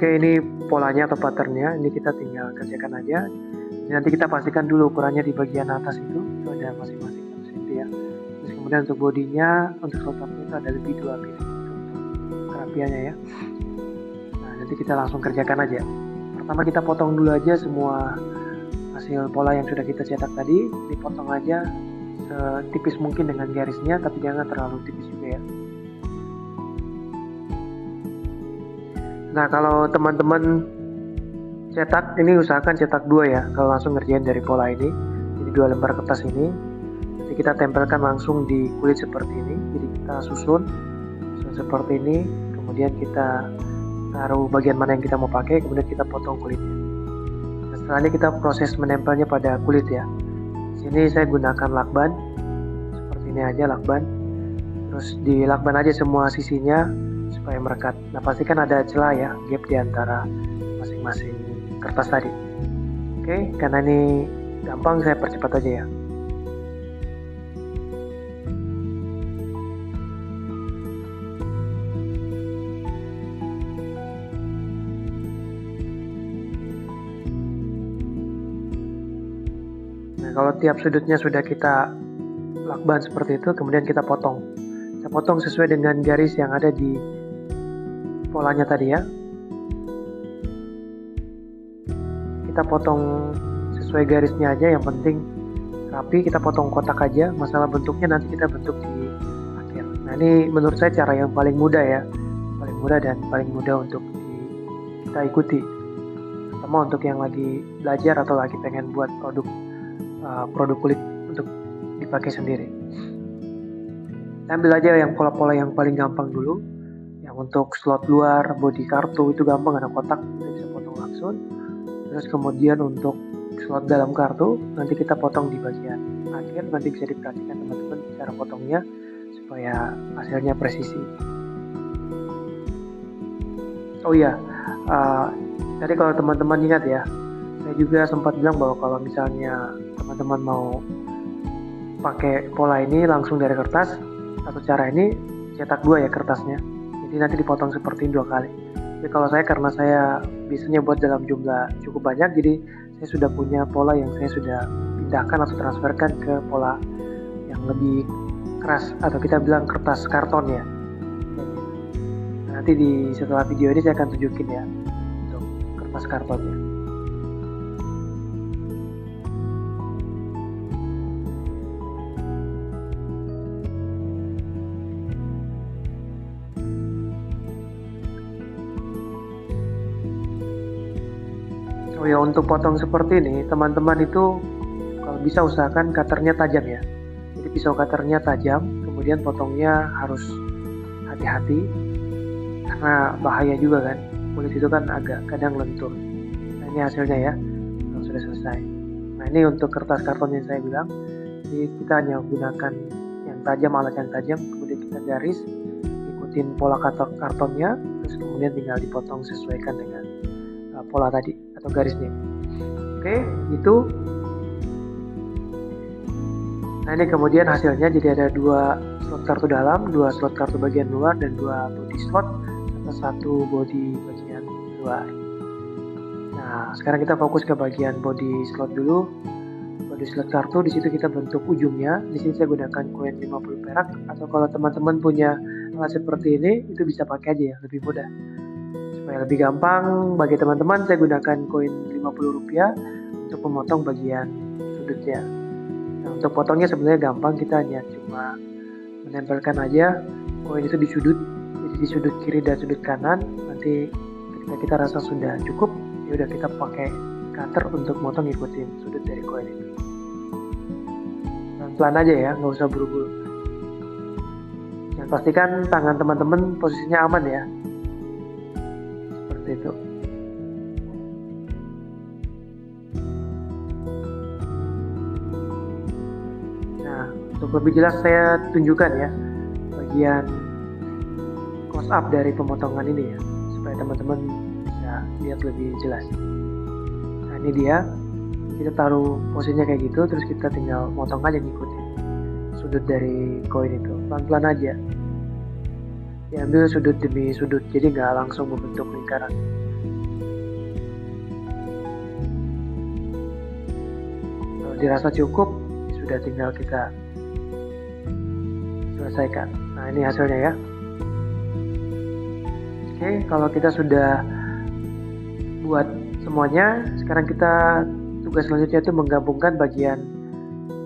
Oke, ini polanya atau patternnya, ini kita tinggal kerjakan aja. Nanti kita pastikan dulu ukurannya di bagian atas itu ada masing-masing 1 cm ya. Terus kemudian untuk bodinya, untuk slot-slotnya itu ada lebih 2 mm untuk kerapiannya ya. Nah, nanti kita langsung kerjakan aja. Pertama kita potong dulu aja semua hasil pola yang sudah kita cetak tadi, dipotong aja setipis mungkin dengan garisnya, tapi jangan terlalu tipis juga ya. Nah, kalau teman-teman cetak, ini usahakan cetak 2 ya, kalau langsung ngerjain dari pola ini. Jadi 2 lembar kertas ini, nanti kita tempelkan langsung di kulit seperti ini. Jadi kita susun seperti ini, kemudian kita taruh bagian mana yang kita mau pakai, kemudian kita potong kulitnya. Nah, setelah ini kita proses menempelnya pada kulit ya. Di sini saya gunakan lakban, seperti ini aja lakban. Terus dilakban aja semua sisinya supaya merekat. Nah, pastikan ada celah ya, gap di antara masing-masing kertas tadi. Oke, karena ini gampang saya percepat aja ya. Nah, kalau tiap sudutnya sudah kita lakban seperti itu, kemudian kita potong. Kita potong sesuai dengan garis yang ada di polanya tadi ya. Kita potong sesuai garisnya aja, yang penting rapi. Kita potong kotak aja, masalah bentuknya nanti kita bentuk di akhir. Nah, ini menurut saya cara yang paling mudah ya, paling mudah dan paling mudah untuk kita ikuti, terutama untuk yang lagi belajar atau lagi pengen buat produk kulit untuk dipakai sendiri. Ambil aja yang pola-pola yang paling gampang dulu. Yang untuk slot luar, bodi kartu itu gampang, ada kotak, kita bisa potong langsung. Terus kemudian untuk slot dalam kartu, nanti kita potong di bagian akhir. Nanti bisa diperhatikan teman-teman cara potongnya supaya hasilnya presisi. Oh iya, tadi kalau teman-teman ingat ya, saya juga sempat bilang bahwa kalau misalnya teman-teman mau pakai pola ini langsung dari kertas, satu cara ini cetak 2 ya kertasnya. Jadi nanti dipotong seperti 2 kali. Jadi kalau saya, karena saya biasanya buat dalam jumlah cukup banyak, jadi saya sudah punya pola yang saya sudah pindahkan atau transferkan ke pola yang lebih keras, atau kita bilang kertas karton ya. Nanti setelah video ini saya akan tunjukin ya untuk kertas kartonnya. Oh ya, untuk potong seperti ini, teman-teman itu kalau bisa usahakan cutternya tajam ya. Jadi pisau cutternya tajam, kemudian potongnya harus hati-hati karena bahaya juga kan. Kulit itu kan agak kadang lentur. Nah, ini hasilnya ya, kalau sudah selesai. Nah, ini untuk kertas karton yang saya bilang. Jadi kita hanya gunakan yang tajam, alat yang tajam, kemudian kita garis, ikutin pola kartonnya, terus kemudian tinggal dipotong sesuaikan dengan pola tadi atau garisnya. Oke, itu. Nah, ini kemudian hasilnya jadi ada 2 slot kartu dalam, 2 slot kartu bagian luar, dan 2 body slot serta 1 body bagian luar. Nah, sekarang kita fokus ke bagian body slot dulu. Body slot kartu, di situ kita bentuk ujungnya. Di sini saya gunakan koin 50 perak, atau kalau teman-teman punya alat seperti ini, itu bisa pakai aja ya, lebih mudah. Supaya lebih gampang bagi teman-teman, saya gunakan koin Rp50 untuk memotong bagian sudutnya. Nah, untuk potongnya sebenarnya gampang, kita hanya cuma menempelkan aja koin itu di sudut, jadi di sudut kiri dan sudut kanan. Nanti ketika kita rasa sudah cukup, ya udah kita pakai cutter untuk motong ikutin sudut dari koin itu. Pelan-pelan aja ya, nggak usah buru-buru. Dan pastikan tangan teman-teman posisinya aman ya. Itu. Nah, untuk lebih jelas saya tunjukkan ya bagian close up dari pemotongan ini ya, supaya teman-teman bisa lihat lebih jelas. Nah, ini dia, kita taruh posisinya kayak gitu, terus kita tinggal motong aja, ngikutin sudut dari koin itu, pelan-pelan aja. Diambil sudut demi sudut, jadi nggak langsung membentuk lingkaran. dirasa cukup, sudah tinggal kita selesaikan. Nah, ini hasilnya ya. Oke, kalau kita sudah buat semuanya, sekarang kita tugas selanjutnya itu menggabungkan bagian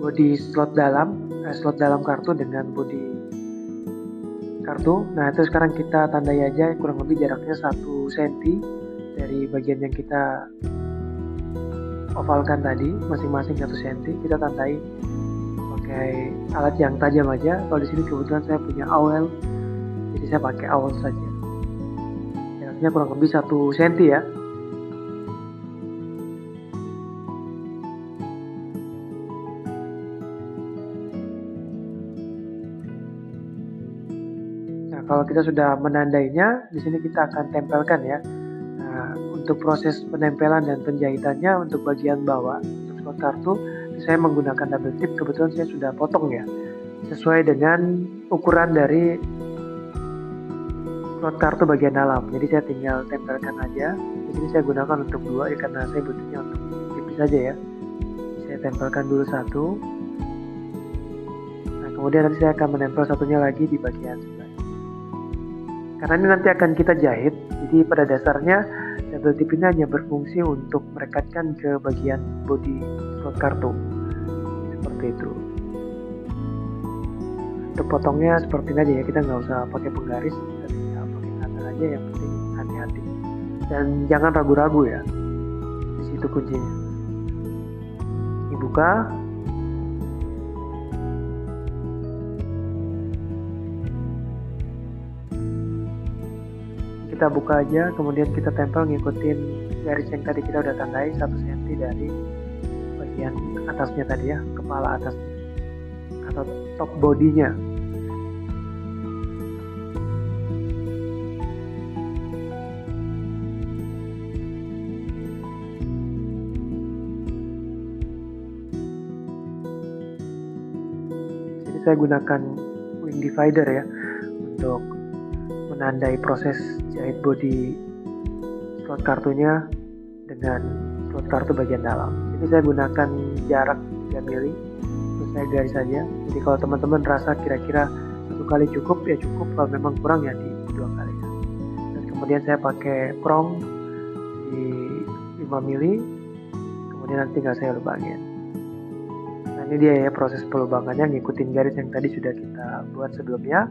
body slot dalam kartu dengan body kartu. Nah, itu sekarang kita tandai aja kurang lebih jaraknya 1 cm dari bagian yang kita ovalkan tadi, masing-masing 1 cm. Kita tandai pakai alat yang tajam aja. Kalau di sini kebetulan saya punya awel, jadi saya pakai awel saja. Jaraknya kurang lebih 1 cm ya. Nah, kalau kita sudah menandainya, di sini kita akan tempelkan ya. Nah, untuk proses penempelan dan penjahitannya untuk bagian bawah, untuk slot kartu, saya menggunakan double tip. Kebetulan saya sudah potong ya, sesuai dengan ukuran dari slot kartu bagian dalam. Jadi saya tinggal tempelkan aja. Di sini saya gunakan untuk 2 ya, karena saya butuhnya untuk tipis saja ya. Saya tempelkan dulu 1. Nah, kemudian nanti saya akan menempel satunya lagi di bagian sebelah. Karena ini nanti akan kita jahit, jadi pada dasarnya double tip ini hanya berfungsi untuk merekatkan ke bagian bodi slot kartu. Seperti itu. Untuk potongnya seperti ini aja ya, kita nggak usah pakai penggaris, kita tinggal pakai cutter aja, yang penting hati-hati. Dan jangan ragu-ragu ya, di situ kuncinya. Dibuka. Kita buka aja, kemudian kita tempel ngikutin garis yang tadi kita udah tandai 1 cm dari bagian atasnya tadi ya, kepala atasnya atau top bodinya. Jadi saya gunakan wing divider ya untuk menandai proses jahit bodi slot kartunya dengan slot kartu bagian dalam. Jadi saya gunakan jarak 3 mili, terus saya garis saja. Jadi kalau teman-teman rasa kira-kira 1 kali cukup ya cukup, kalau memang kurang ya di 2 kali. Dan kemudian saya pakai prong di 5 mili, kemudian nanti tinggal saya lubangin. Nah, ini dia ya proses pelubangannya, ngikutin garis yang tadi sudah kita buat sebelumnya.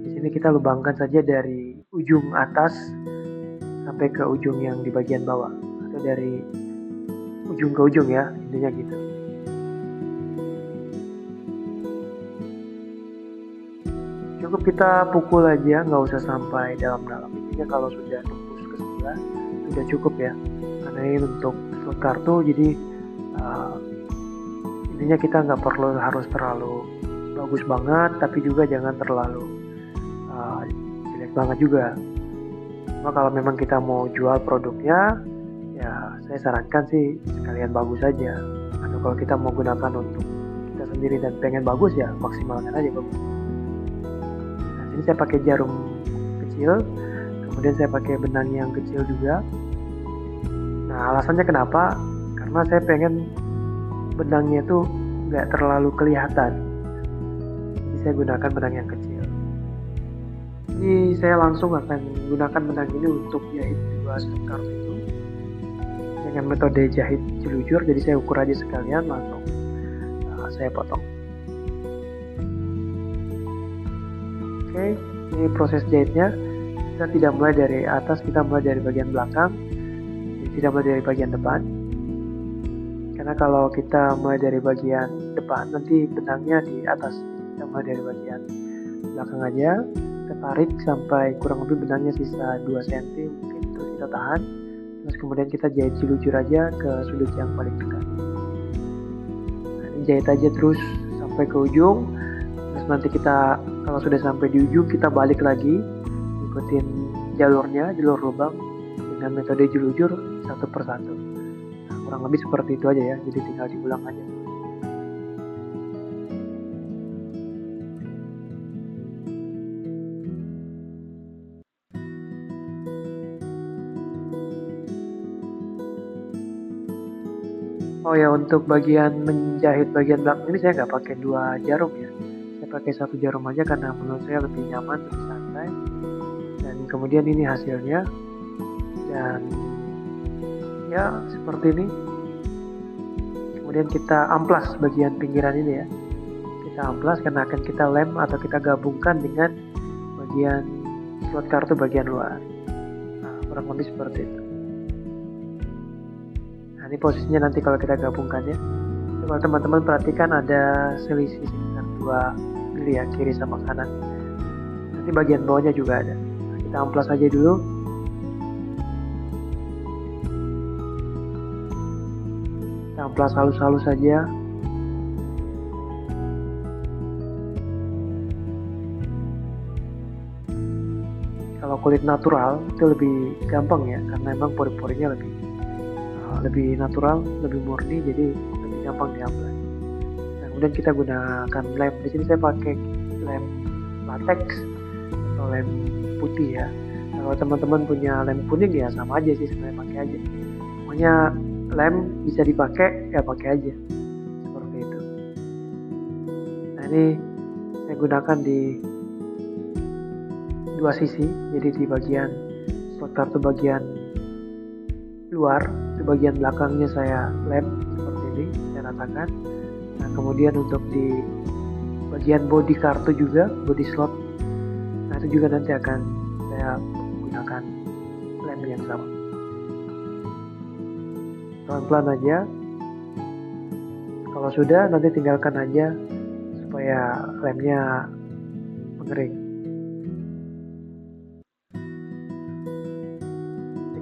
Di sini kita lubangkan saja dari ujung atas sampai ke ujung yang di bagian bawah, atau dari ujung ke ujung ya, intinya gitu. Cukup kita pukul aja, nggak usah sampai dalam-dalam. Intinya kalau sudah tembus ke sebelah sudah cukup ya, karena ini untuk slot kartu, jadi intinya kita nggak perlu harus terlalu bagus banget, tapi juga jangan terlalu jelek banget juga. Cuma kalau memang kita mau jual produknya, ya saya sarankan sih sekalian bagus aja. Atau kalau kita mau gunakan untuk kita sendiri dan pengen bagus ya maksimalkan aja bagus. Nah, sini saya pakai jarum kecil, kemudian saya pakai benang yang kecil juga. Nah, alasannya kenapa? Karena saya pengen benangnya tuh nggak terlalu kelihatan. Jadi saya gunakan benang yang kecil. Jadi saya langsung akan menggunakan benang ini untuk jahit 2 slot kartu itu dengan metode jahit jelujur. Jadi saya ukur aja sekalian, langsung saya potong. Oke, ini proses jahitnya. Kita tidak mulai dari atas, kita mulai dari bagian belakang, jadi tidak mulai dari bagian depan. Karena kalau kita mulai dari bagian depan, nanti benangnya di atas. Kita mulai dari bagian belakang aja. Kita tarik sampai kurang lebih benangnya sisa 2 cm mungkin, terus kita tahan, terus kemudian kita jahit jelujur aja ke sudut yang paling dekat. Nah, ini jahit aja terus sampai ke ujung, terus nanti kita kalau sudah sampai di ujung kita balik lagi, ikutin jalur lubang dengan metode jelujur satu persatu. Nah, kurang lebih seperti itu aja ya, jadi tinggal diulang aja. Oh ya, untuk bagian menjahit bagian belakang ini saya nggak pakai 2 jarum ya. Saya pakai 1 jarum aja karena menurut saya lebih nyaman, lebih santai. Dan kemudian ini hasilnya. Dan ya seperti ini. Kemudian kita amplas bagian pinggiran ini ya. Kita amplas karena akan kita lem atau kita gabungkan dengan bagian slot kartu bagian luar. Nah, kurang lebih seperti itu. Nah, ini posisinya nanti kalau kita gabungkan ya. Kalau teman-teman perhatikan ada selisih sekitar 2 mili ya, kiri sama kanan. Nanti bagian bawahnya juga ada. Nah, kita amplas aja dulu. Kita amplas halus-halus saja. Kalau kulit natural itu lebih gampang ya, karena memang pori-porinya lebih natural, lebih murni, jadi lebih gampang diamplas. Nah, kemudian kita gunakan lem. Di sini saya pakai lem latex atau lem putih ya. Nah, kalau teman-teman punya lem kuning ya sama aja sih, sebenarnya pakai aja. Pokoknya lem bisa dipakai ya pakai aja, seperti itu. Nah, ini saya gunakan di 2 sisi, jadi di bagian slot kartu bagian luar, di bagian belakangnya saya lem seperti ini, saya ratakan. Nah, kemudian untuk di bagian body kartu juga, body slot, nah itu juga nanti akan saya gunakan lem yang sama. Pelan-pelan aja. Kalau sudah, nanti tinggalkan aja supaya lemnya mengering.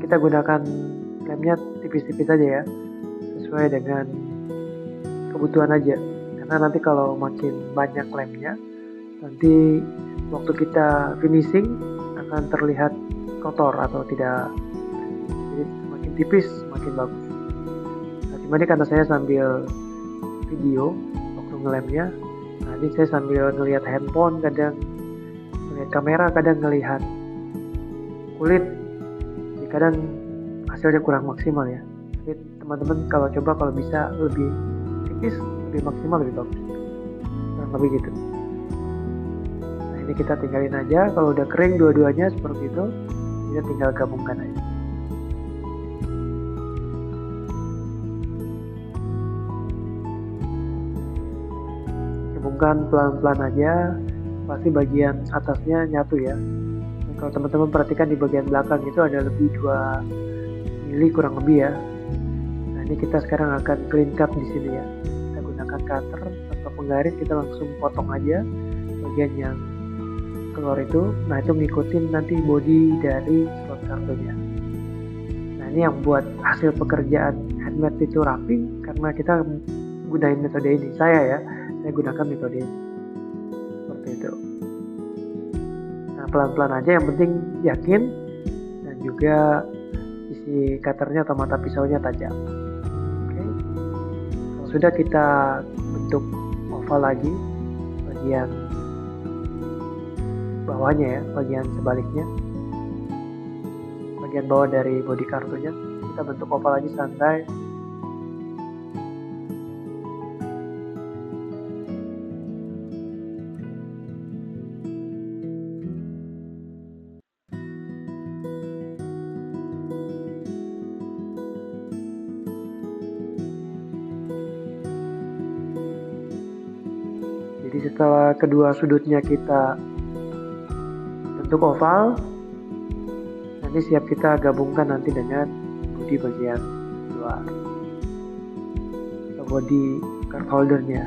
Kita gunakan lemnya tipis-tipis aja ya, sesuai dengan kebutuhan aja, karena nanti kalau makin banyak lemnya, nanti waktu kita finishing akan terlihat kotor atau tidak, jadi semakin tipis semakin bagus. Nah, cuma ini karena saya sambil video waktu ngelemnya, nah ini saya sambil ngelihat handphone, kadang ngelihat kamera, kadang ngelihat kulit, kadang hasilnya kurang maksimal ya. Jadi teman-teman kalau bisa lebih tipis, lebih maksimal, lebih bagus. Kurang lebih gitu. Nah, ini kita tinggalin aja. Kalau udah kering dua-duanya seperti itu, kita tinggal gabungkan aja. Gabungkan pelan-pelan aja. Pasti bagian atasnya nyatu ya. Kalau teman-teman perhatikan di bagian belakang itu ada lebih 2 mili kurang lebih ya. Nah, ini kita sekarang akan clean cut di sini ya. Kita gunakan cutter atau penggaris, kita langsung potong aja bagian yang keluar itu. Nah, itu ngikutin nanti body dari slot kartunya. Nah, ini yang buat hasil pekerjaan handmade itu rapi karena kita gunain metode ini. Saya gunakan metode ini. Seperti itu. Pelan-pelan aja, yang penting yakin dan juga isi cutternya atau mata pisaunya tajam. Oke. Kalau sudah, kita bentuk oval lagi bagian bawahnya ya, bagian sebaliknya, bagian bawah dari body kartunya kita bentuk oval lagi santai. Jadi setelah kedua sudutnya kita bentuk oval, nanti siap kita gabungkan nanti dengan body bagian luar atau body card holdernya.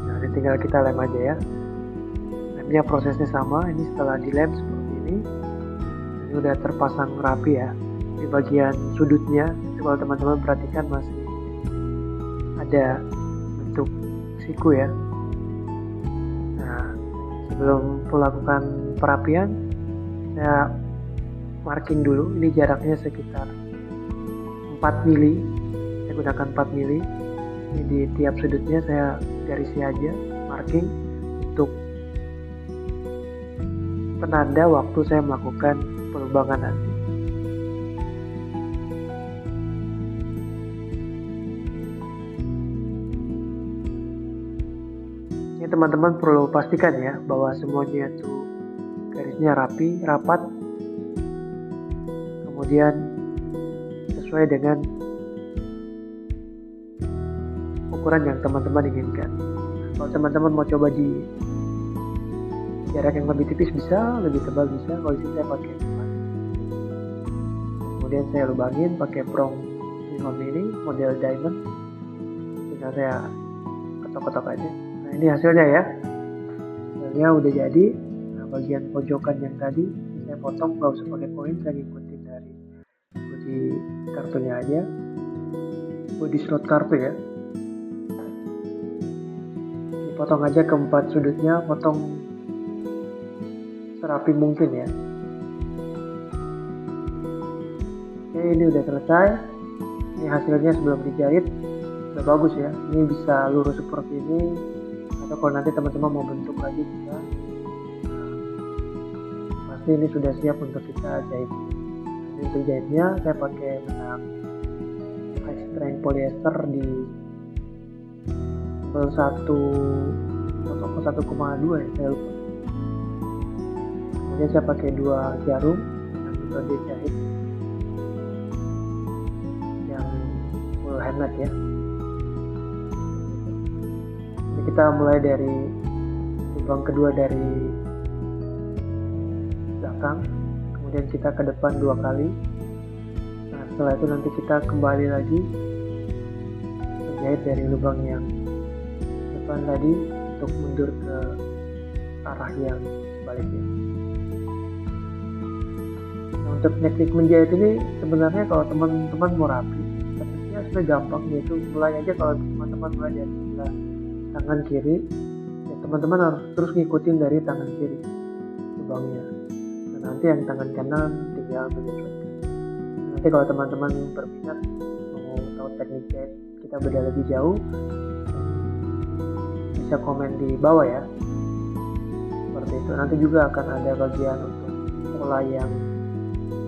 Nah, ini tinggal kita lem aja ya. Lemnya prosesnya sama, ini setelah dilem seperti ini udah terpasang rapi ya. Di bagian sudutnya itu kalau teman-teman perhatikan masih ada bentuk siku ya. Nah, sebelum melakukan perapian, saya marking dulu. Ini jaraknya sekitar 4 mili, saya gunakan 4 mili. Ini di tiap sudutnya saya garisi aja, marking untuk penanda waktu saya melakukan pelubangan nanti. Ini teman-teman perlu pastikan ya bahwa semuanya itu garisnya rapi, rapat, kemudian sesuai dengan ukuran yang teman-teman inginkan. Kalau teman-teman mau coba di jarak yang lebih tipis bisa, lebih tebal bisa. Kalau di sini saya pakai 4. Kemudian saya lubangin pakai prong 5 mili model diamond. Tinggal saya ketok-ketok aja. Nah ini hasilnya ya. Hasilnya udah jadi. Nah bagian pojokan yang tadi saya potong, nggak usah pakai koin, saya ngikutin dari body kartunya aja. Body slot kartu ya. Potong aja ke 4 sudutnya, potong serapi mungkin ya. Oke, ini udah selesai. Ini hasilnya sebelum dijahit udah bagus ya. Ini bisa lurus seperti ini, atau kalau nanti teman-teman mau bentuk lagi bisa. Pasti ini sudah siap untuk kita jahit. Ini untuk jahitnya saya pakai benang high strength polyester di 1,2 ya, saya lupa. Kemudian saya pakai 2 jarum dengan metode jahit yang full handmade ya. Jadi kita mulai dari lubang kedua dari belakang, kemudian kita ke depan 2 kali. Nah setelah itu nanti kita kembali lagi menjahit dari lubang yang depan tadi untuk mundur ke arah yang sebaliknya. Nah, untuk teknik menjahit ini sebenarnya kalau teman-teman mau rapi, tekniknya sudah gampang, yaitu mulai aja. Kalau teman-teman mulai dari sebelah tangan kiri, ya teman-teman harus terus ngikutin dari tangan kiri lubangnya. Nah, nanti yang tangan kanan tinggal menyesuaikan. Nanti kalau teman-teman berminat mau tahu teknik jahit kita beda lebih jauh, bisa komen di bawah ya, seperti itu. Nanti juga akan ada bagian untuk pola yang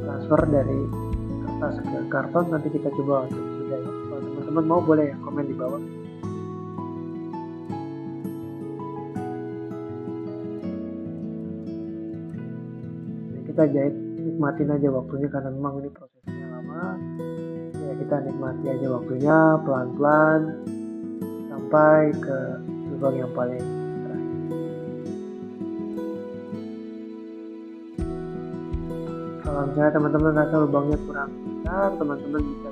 transfer dari kertas ke karton, nanti kita coba untuk beda ya. Kalau teman-teman mau boleh ya komen di bawah. Nah, kita jahit, nikmatin aja waktunya karena memang ini prosesnya lama ya. Kita nikmati aja waktunya pelan-pelan sampai ke lubang yang paling terakhir. Kalau misalnya teman-teman rasa lubangnya kurang besar, teman-teman bisa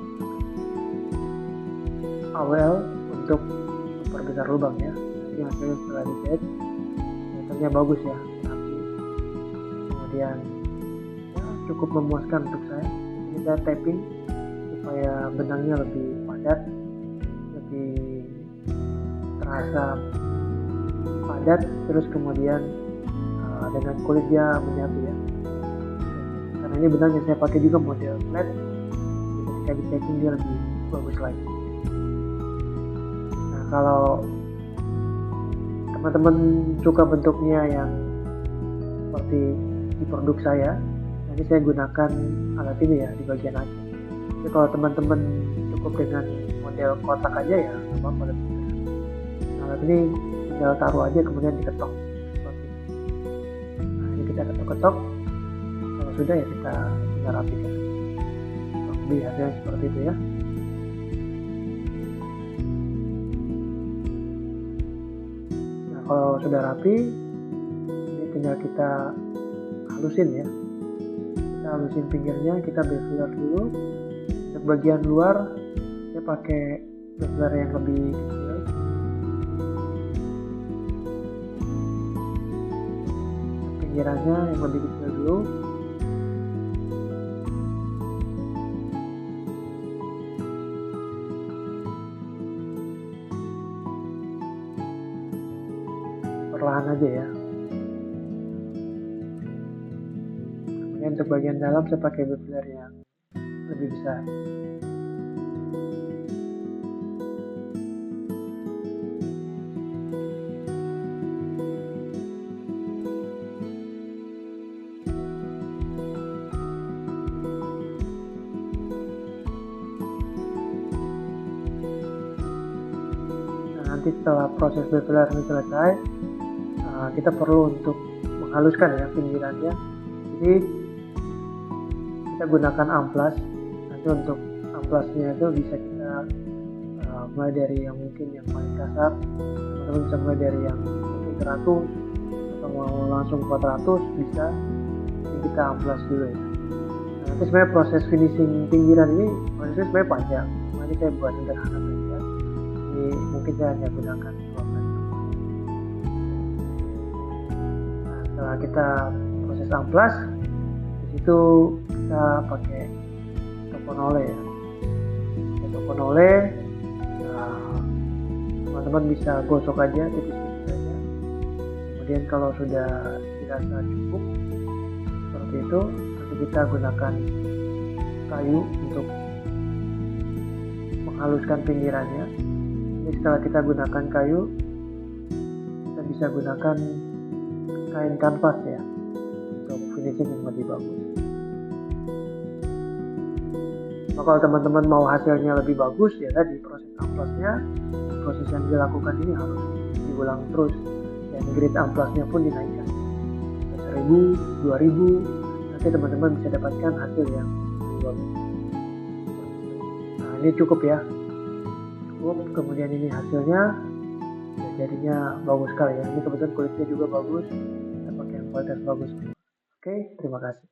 awel untuk memperbesar lubang ya. Jadi hasilnya setelah dijahit kelihatannya bagus ya, rapi, kemudian ya, cukup memuaskan untuk saya. Ini saya tapping supaya benangnya lebih padat, lebih terasa padat, terus kemudian dengan kulitnya menyatu ya. Karena ini benang yang saya pakai juga model flat, ketika di tapping dia lebih bagus lagi. Nah kalau teman-teman suka bentuknya yang seperti di produk saya, nanti saya gunakan alat ini ya di bagian akhir. Jadi kalau teman-teman cukup dengan model kotak aja ya nggak apa-apa, lebih mudah. Alat ini tinggal taruh aja kemudian diketok seperti ini. Nah ini kita ketok-ketok, kalau sudah ya kita tinggal rapikan. Lebih hasilnya seperti itu ya. Nah kalau sudah rapi, ini tinggal kita halusin ya. Kita halusin pinggirnya, kita beveler dulu. Untuk bagian luar saya pakai beveler yang lebih kecil. Pinggirannya yang lebih kecil dulu. Perlahan aja ya. Kemudian untuk bagian dalam saya pakai beveler yang lebih besar. nanti setelah proses beveler ini selesai, kita perlu untuk menghaluskan ya pinggirannya. Jadi kita gunakan amplas. Nanti untuk amplasnya itu bisa kita mulai dari yang mungkin yang paling kasar, teman-teman bisa mulai dari yang mungkin 100 atau mau langsung 400 bisa. Jadi kita amplas dulu ya. Nah, nanti sebenarnya proses finishing pinggiran ini prosesnya sebenarnya panjang. Ini saya buat sederhana saja. Ini mungkin saya hanya gunakan 2 kali. Nah, setelah kita proses amplas, di situ kita pakai toponole ya. Toponole, teman-teman bisa gosok aja tipis-tipis saja. Kemudian kalau sudah dirasa cukup seperti itu, nanti kita gunakan kayu untuk menghaluskan pinggirannya. Jadi setelah kita gunakan kayu, kita bisa gunakan kain kanvas ya untuk finishing yang lebih bagus. Nah, kalau teman-teman mau hasilnya lebih bagus ya tadi proses amplasnya, proses yang dilakukan ini harus diulang terus dan grade amplasnya pun dinaikkan 1000, 2000, nanti teman-teman bisa dapatkan hasil yang lebih bagus. Nah, ini cukup ya, cukup. Kemudian ini hasilnya ya, jadinya bagus sekali ya. Ini kebetulan kulitnya juga bagus, kita pakai yang kualitas bagus. Oke, terima kasih.